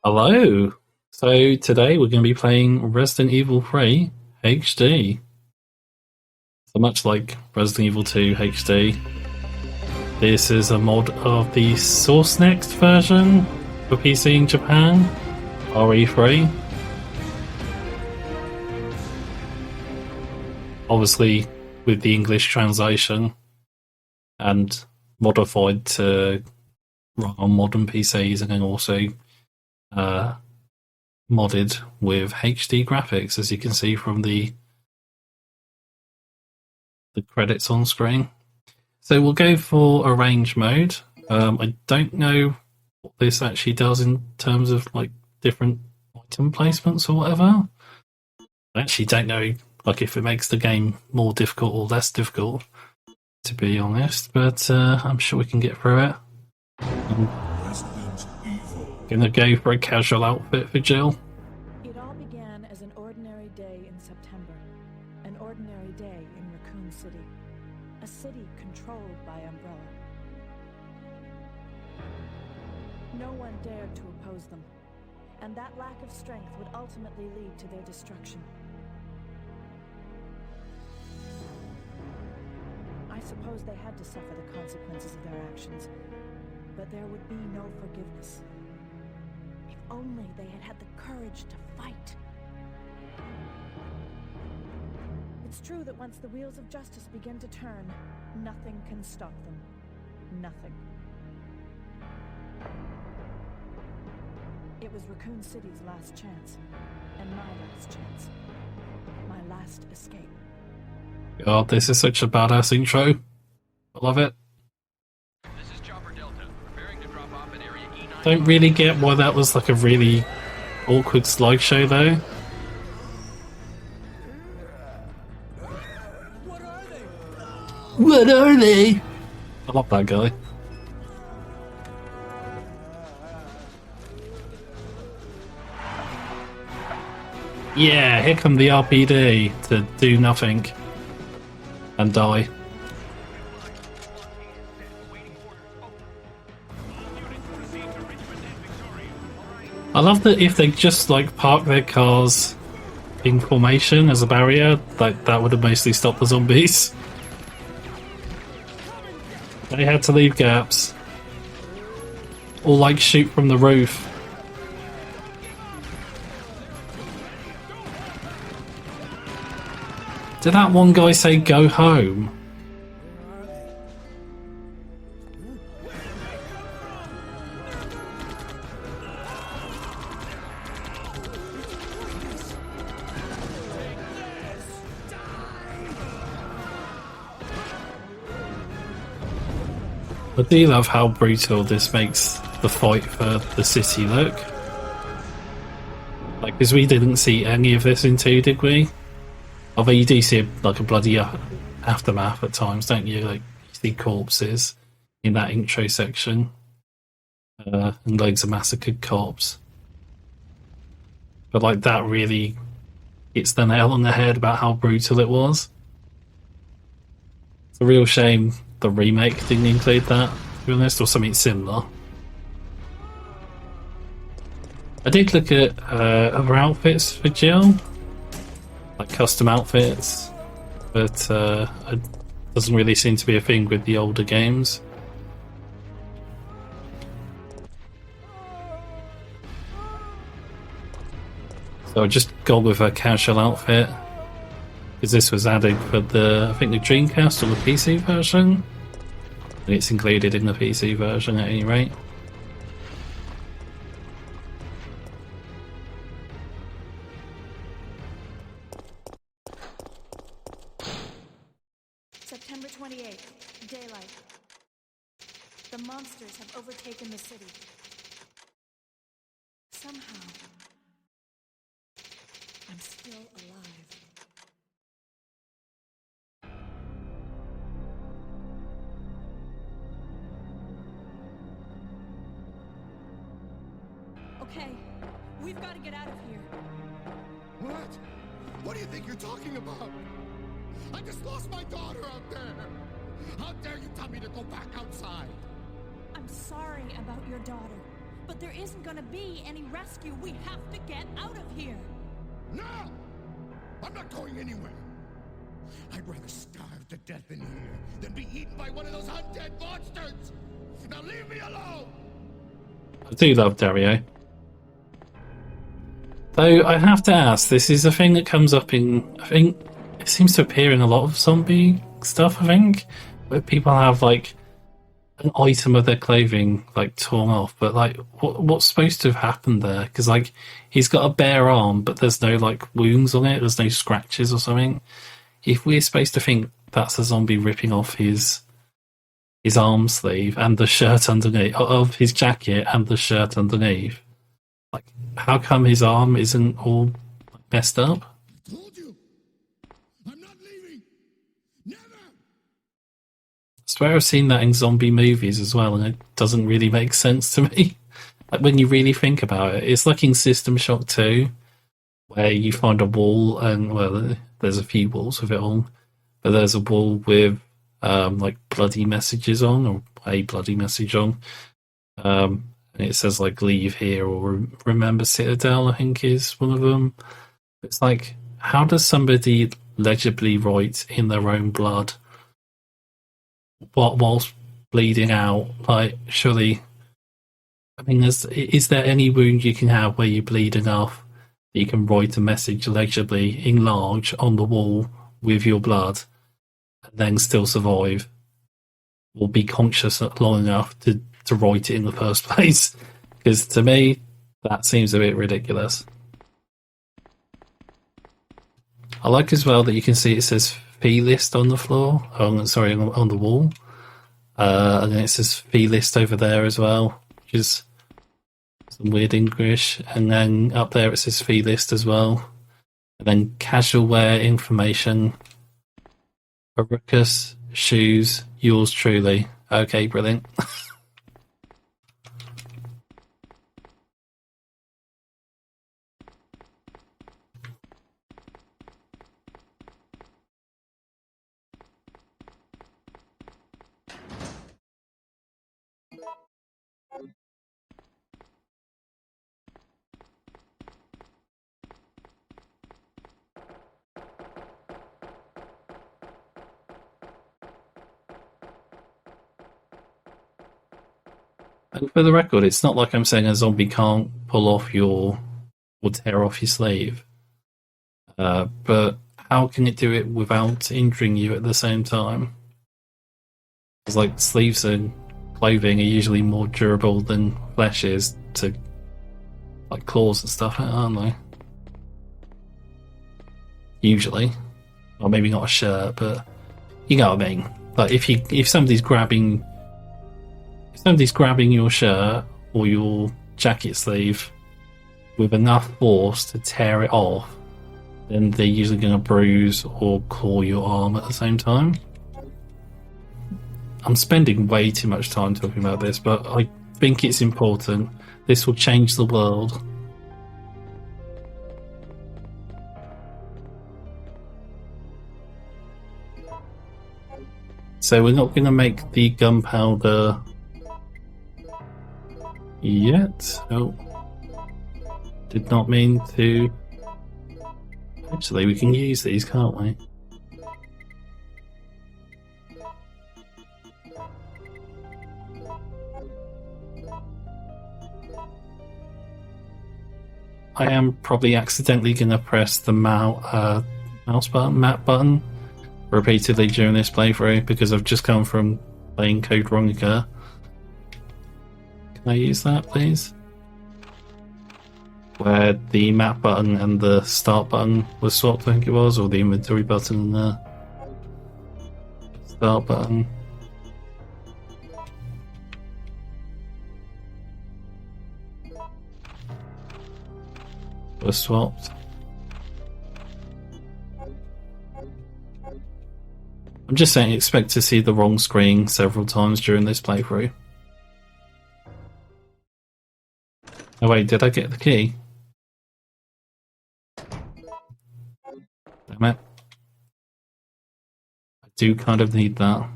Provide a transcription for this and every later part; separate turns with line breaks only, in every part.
Hello! So today we're going to be playing Resident Evil 3 HD. So much like Resident Evil 2 HD, this is a mod of the Source Next version for PC in Japan, RE3. Obviously with the English translation and modified to run on modern PCs, and then also modded with HD graphics, as you can see from the credits on screen. So we'll go for arrange mode. I don't know what this actually does in terms of like different item placements or whatever. I actually don't know like if it makes the game more difficult or less difficult, to be honest, but I'm sure we can get through it. I'm gonna go for a casual outfit for Jill.
It all began as an ordinary day in September. An ordinary day in Raccoon City. A city controlled by Umbrella. No one dared to oppose them, and that lack of strength would ultimately lead to their destruction. I suppose they had to suffer the consequences of their actions, but there would be no forgiveness. If only they had had the courage to fight. It's true that once the wheels of justice begin to turn, nothing can stop them. Nothing. It was Raccoon City's last chance, and my last chance. My last escape.
God, this is such a badass intro. I love it.
This is Chopper Delta, preparing to drop off at area E9.
Don't really get why that was like a really awkward slideshow though. What are they? I love that guy. Yeah, here come the RPD to do nothing and die. I love that if they just like park their cars in formation as a barrier, that would have mostly stopped the zombies. They had to leave gaps. Or like shoot from the roof. Did that one guy say go home? I do love how brutal this makes the fight for the city look. Like, because we didn't see any of this in 2, did we? Although you do see like a bloody aftermath at times, don't you? Like, you see corpses in that intro section. And loads of massacred cops. But like, that really hits the nail on the head about how brutal it was. It's a real shame the remake didn't include that, to be honest, or something similar. I did look at other outfits for Jill, like custom outfits, but it doesn't really seem to be a thing with the older games. So I just got with a casual outfit, because this was added for the, I think, the Dreamcast or the PC version. And it's included in the PC version at any rate.
September 28th, daylight. The monsters have overtaken the city. Somehow, I'm still alive. Okay, we've got to get out of here.
What? What do you think you're talking about? I just lost my daughter out there! How dare you tell me to go back outside?
I'm sorry about your daughter. but there isn't gonna be any rescue. We have to get out of here.
No! I'm not going anywhere. I'd rather starve to death in here than be eaten by one of those undead monsters. Now leave me alone!
I do love Dario. Though I have to ask, this is a thing that comes up in, I think, it seems to appear in a lot of zombie stuff, I think, where people have, like, an item of their clothing, like, torn off, but, like, what's supposed to have happened there? Because, like, he's got a bare arm, but there's no, like, wounds on it, there's no scratches or something. If we're supposed to think that's a zombie ripping off his arm sleeve and the shirt underneath, of his jacket and the shirt underneath, like, how come his arm isn't all messed up?
I told you! I'm not leaving! Never!
I swear I've seen that in zombie movies as well, and it doesn't really make sense to me. Like, when you really think about it, it's like in System Shock 2, where you find a wall, and, well, there's a few walls with it on, but there's a wall with, like, bloody messages on, or a bloody message on. And it says, like, leave here, or remember Citadel, I think is one of them. It's like, how does somebody legibly write in their own blood whilst bleeding out? Like, surely, I mean, is there any wound you can have where you bleed enough that you can write a message legibly in large on the wall with your blood and then still survive, or be conscious long enough to write it in the first place? Because to me, that seems a bit ridiculous. I like as well that you can see it says fee list on the floor. Oh, sorry, on the wall. And then it says fee list over there as well, which is some weird English. And then up there it says fee list as well. And then casual wear information. Arucus, shoes, yours truly. Okay, brilliant. And for the record, it's not like I'm saying a zombie can't pull off or tear off your sleeve. But how can it do it without injuring you at the same time? Because, like, sleeves and clothing are usually more durable than flesh is to, like, claws and stuff, aren't they? Usually. Or maybe not a shirt, but you know what I mean. Like, if somebody's grabbing your shirt or your jacket sleeve with enough force to tear it off, then they're usually going to bruise or claw your arm at the same time. I'm spending way too much time talking about this, but I think it's important. This will change the world. So we're not going to make the gunpowder yet. Oh, did not mean to. Actually, we can use these, can't we? I am probably accidentally going to press the map button repeatedly during this playthrough because I've just come from playing Code Veronica. Can I use that, please? Where the map button and the start button was swapped, I think it was, or the inventory button and the start button. Was swapped. I'm just saying, expect to see the wrong screen several times during this playthrough. Oh wait, did I get the key? Damn it. I do kind of need that.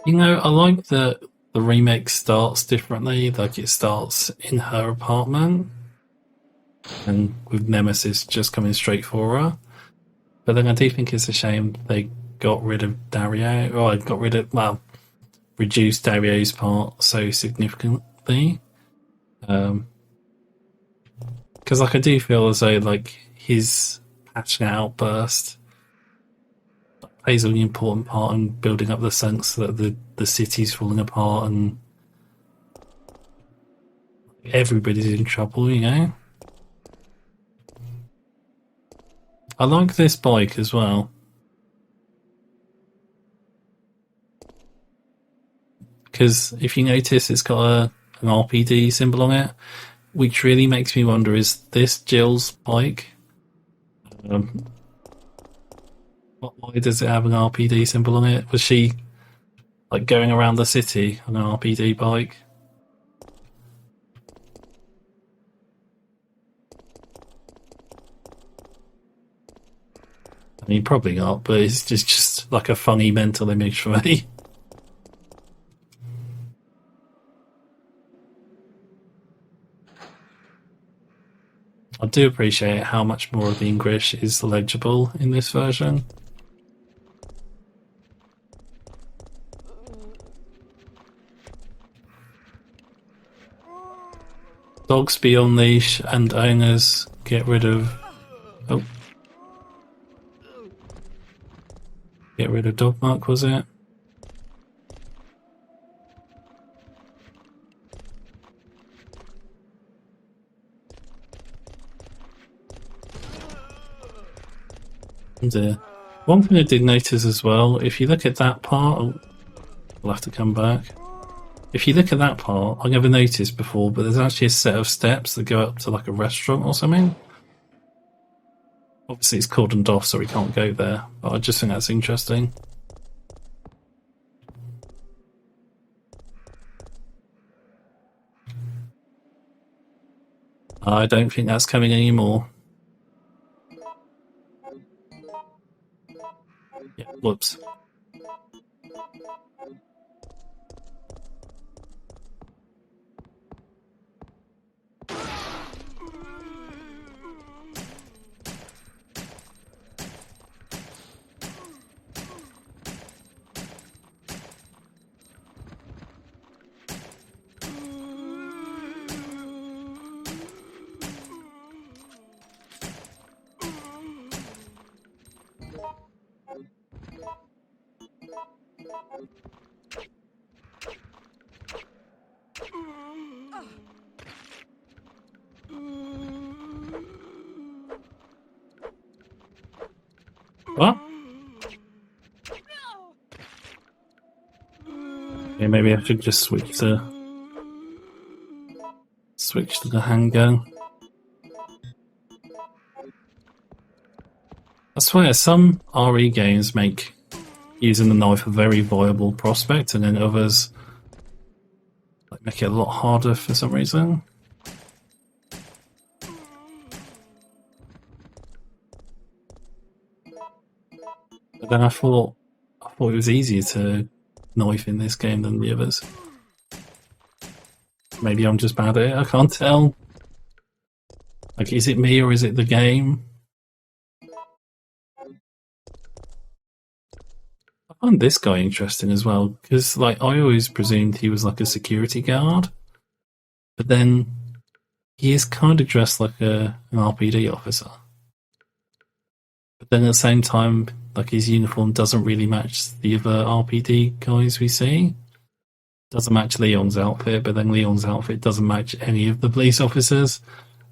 You know, I like that the remake starts differently. Like it starts in her apartment, and with Nemesis just coming straight for her. But then I do think it's a shame they got rid of Dario, or got rid of, well, reduced Dario's part so significantly. Because like I do feel as though like his passionate outburst plays an important part in building up the sense that the city's falling apart and everybody's in trouble, you know? I like this bike as well. Because if you notice, it's got an RPD symbol on it, which really makes me wonder, is this Jill's bike? Why does it have an RPD symbol on it? Was she like going around the city on an RPD bike? I mean, probably not, but it's just like a funny mental image for me. I do appreciate how much more of the English is legible in this version. Dogs be on leash and owners get rid of... Oh. Get rid of dog mark, was it? And one thing I did notice as well, if you look at that part, we'll have to come back. If you look at that part, I never noticed before, but there's actually a set of steps that go up to like a restaurant or something. Obviously it's cordoned off so we can't go there, but I just think that's interesting. I don't think that's coming anymore. Yeah, whoops. What? Yeah, maybe I should just switch to the handgun. I swear, some RE games make using the knife a very viable prospect, and then others like make it a lot harder for some reason. But then I thought it was easier to knife in this game than the others. Maybe I'm just bad at it, I can't tell. Like, is it me or is it the game? I find this guy interesting as well, because like I always presumed he was like a security guard, but then he is kind of dressed like an RPD officer. But then at the same time, like his uniform doesn't really match the other RPD guys we see. Doesn't match Leon's outfit, but then Leon's outfit doesn't match any of the police officers,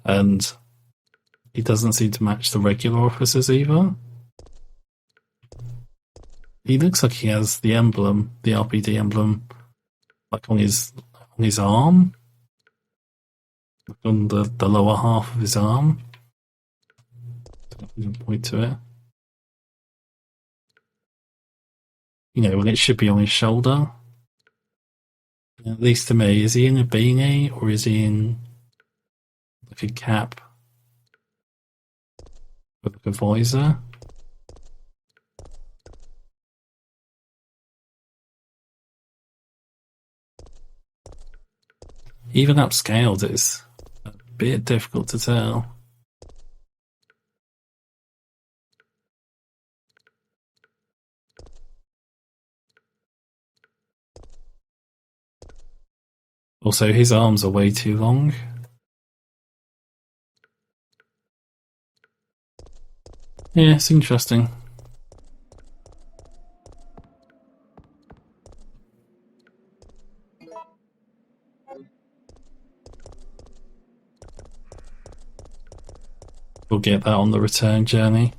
and he doesn't seem to match the regular officers either. He looks like he has the emblem, the RPD emblem, like on his arm, like on the lower half of his arm. I can point to it. You know, when it should be on his shoulder. At least to me, is he in a beanie or is he in like a cap with like a visor? Even upscaled, it's a bit difficult to tell. Also, his arms are way too long. Yeah, it's interesting. We'll get that on the return journey.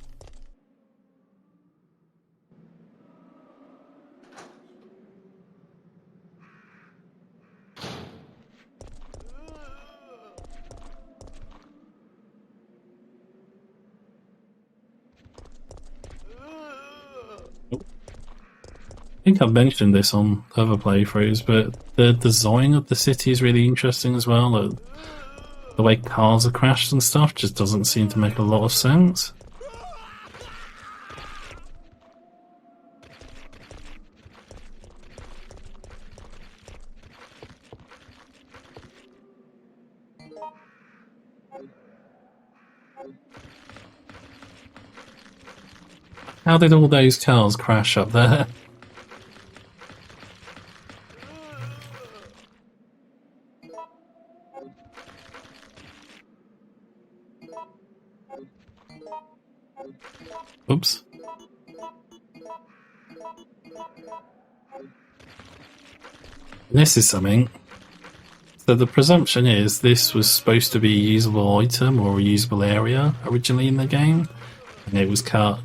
I think I've mentioned this on other playthroughs, but the design of the city is really interesting as well. Like, the way cars are crashed and stuff just doesn't seem to make a lot of sense. How did all those cars crash up there? Oops. This is something. So the presumption is this was supposed to be a usable item or a usable area originally in the game, and it was cut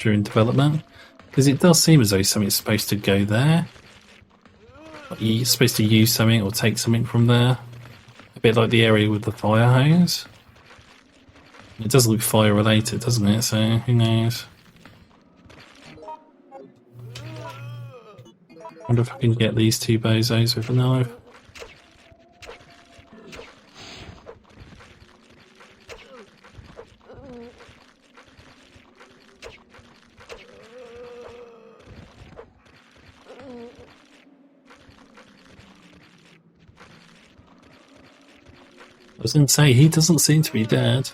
during development, because it does seem as though something's supposed to go there. Like you're supposed to use something or take something from there. A bit like the area with the fire hose. It does look fire related, doesn't it? So who knows? Wonder if I can get these two bozos with a knife. I was going to say, he doesn't seem to be dead.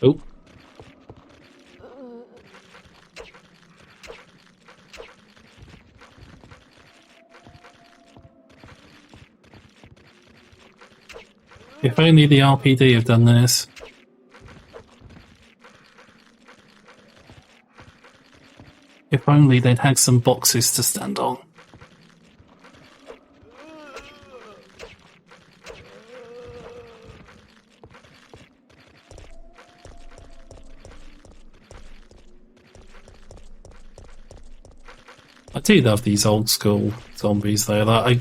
Oh. If only the RPD had done this. If only they'd had some boxes to stand on. I do love these old school zombies though. Like,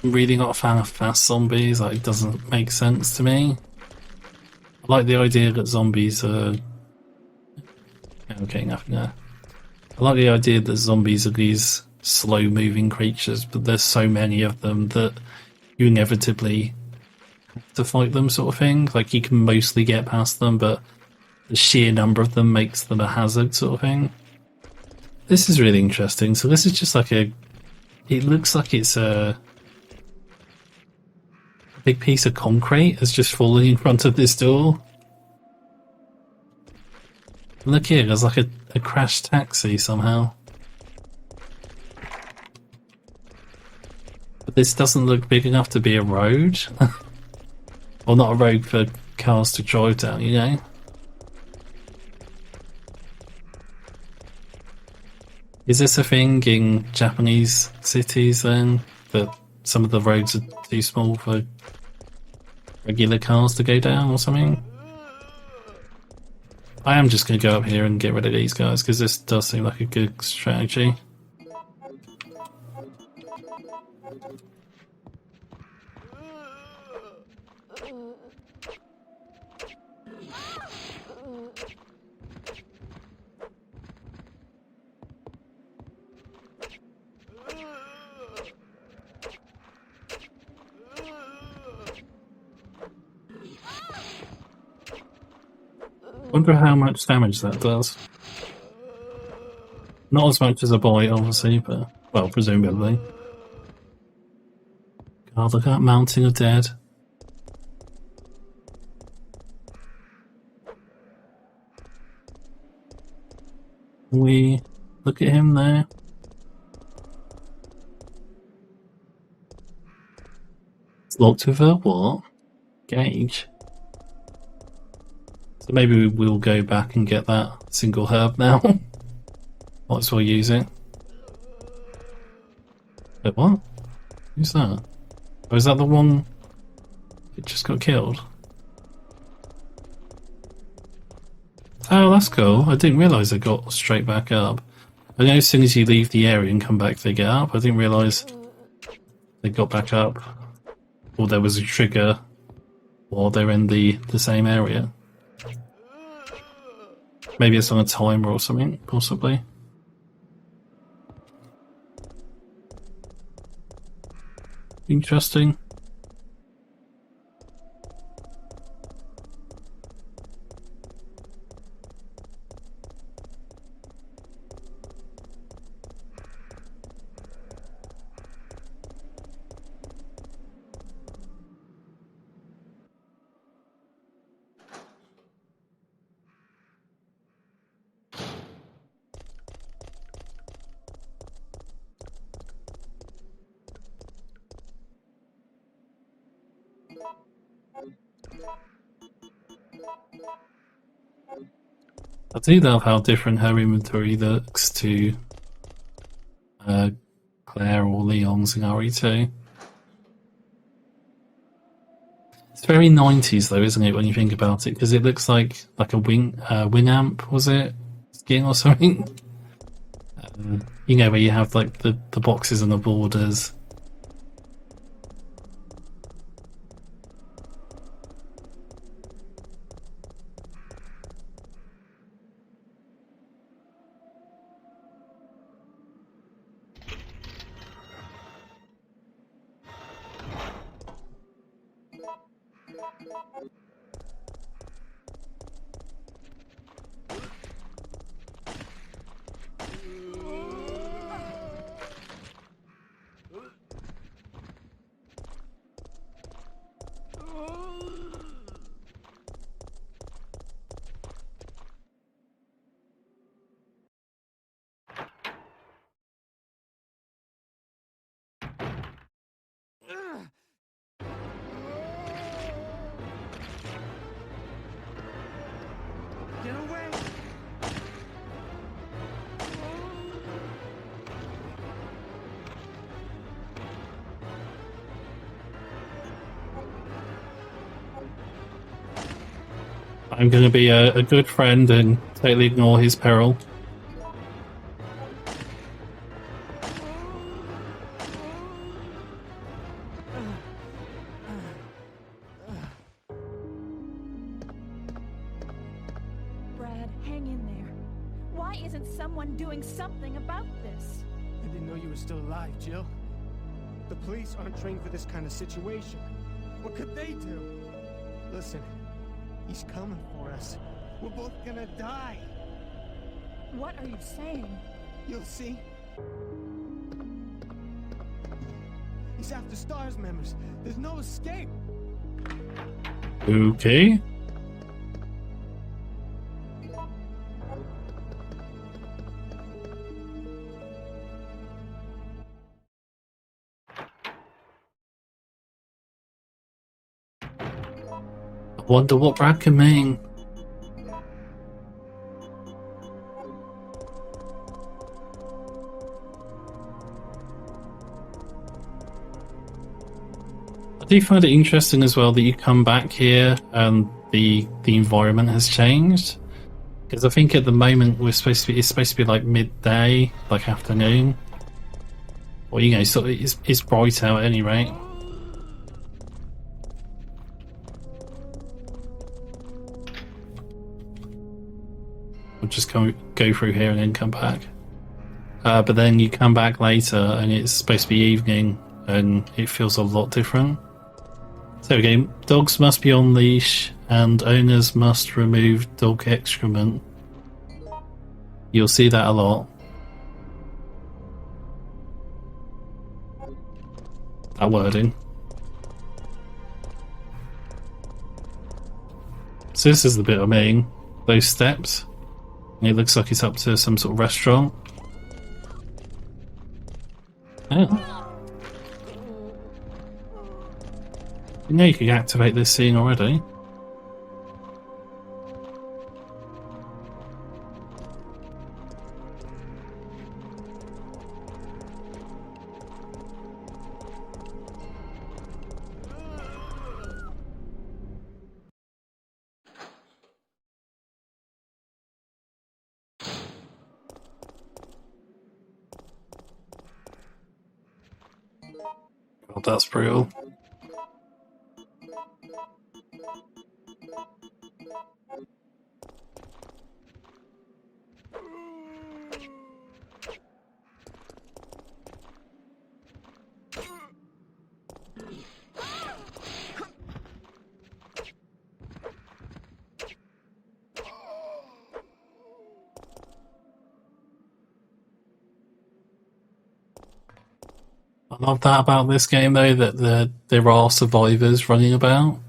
I'm really not a fan of fast zombies. Like, it doesn't make sense to me. I like the idea that zombies are... Okay, nothing there. I like the idea that zombies are these slow-moving creatures, but there's so many of them that you inevitably have to fight them, sort of thing. Like, you can mostly get past them, but the sheer number of them makes them a hazard, sort of thing. This is really interesting. So this is just like a... It looks like it's a big piece of concrete has just fallen in front of this door. Look here, there's like a crashed taxi somehow. But this doesn't look big enough to be a road. Or not a road for cars to drive down, you know? Is this a thing in Japanese cities then? That some of the roads are too small for regular cars to go down or something? I am just going to go up here and get rid of these guys because this does seem like a good strategy. Wonder how much damage that does. Not as much as a bite, obviously, but, well, presumably. God, look at that mounting of dead. We look at him there. It's locked with a what? Gauge. So maybe we'll go back and get that single herb now. Might as well use it. Wait, what? Who's that? Oh, is that the one that just got killed? Oh, that's cool. I didn't realise they got straight back up. I know as soon as you leave the area and come back, they get up. I didn't realise they got back up. Or there was a trigger while they're in the same area. Maybe it's on a timer or something, possibly. Interesting. I do love how different her inventory looks to Claire or Leon's in RE2. It's very 90s though, isn't it, when you think about it? Because it looks like a Winamp, was it? Skin or something? You know, where you have like the boxes and the borders.
Get away!
I'm going to be a good friend and totally ignore his peril.
Brad, hang in there. Why isn't someone doing something about this?
I didn't know you were still alive, Jill. The police aren't trained for this kind of situation. What could they do? Listen, he's coming for us. We're both gonna die.
What are you saying?
You'll see. He's after STARS members. There's no escape.
Okay. I wonder what Brad can mean. I do find it interesting as well that you come back here and the environment has changed. Because I think at the moment it's supposed to be like midday, like afternoon. Or you know, so it's bright out at any rate. We'll just go through here and then come back. But then you come back later and it's supposed to be evening and it feels a lot different. So again, dogs must be on leash and owners must remove dog excrement. You'll see that a lot. That wording. So this is the bit I mean. Those steps. And it looks like it's up to some sort of restaurant. Oh. You know you can activate this scene already. Oh, that's brutal. I love that about this game, though, that there are survivors running about.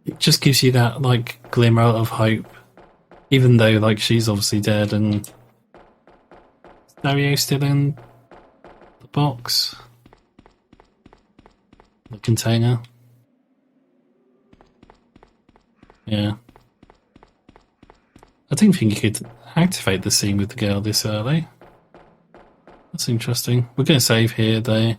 It just gives you that, like, glimmer of hope. Even though, like, she's obviously dead and... Is Dario still in the box? The container? Yeah. I didn't think you could activate the scene with the girl this early. That's interesting. We're going to save here, though.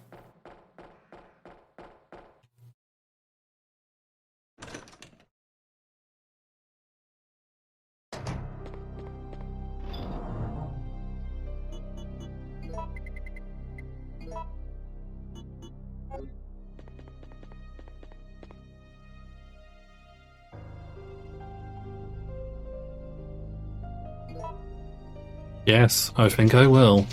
Yes, I think I will.